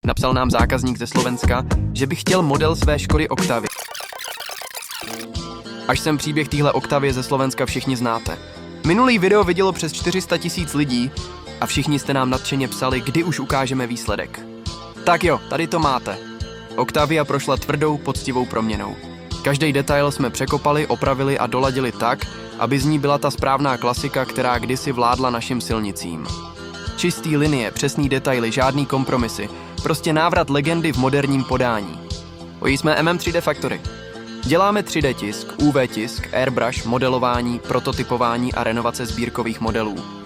Napsal nám zákazník ze Slovenska, že by chtěl model své Škody Octavy. Až sem příběh téhle Octavy ze Slovenska všichni znáte. Minulý video vidělo přes 400 000 lidí a všichni jste nám nadšeně psali, kdy už ukážeme výsledek. Tak jo, tady to máte. Octavia prošla tvrdou, poctivou proměnou. Každý detail jsme překopali, opravili a doladili tak, aby z ní byla ta správná klasika, která kdysi vládla našim silnicím. Čistý linie, přesný detaily, žádný kompromisy, prostě návrat legendy v moderním podání. Ojí jsme MM3D Factory. Děláme 3D tisk, UV tisk, airbrush, modelování, prototypování a renovace sbírkových modelů.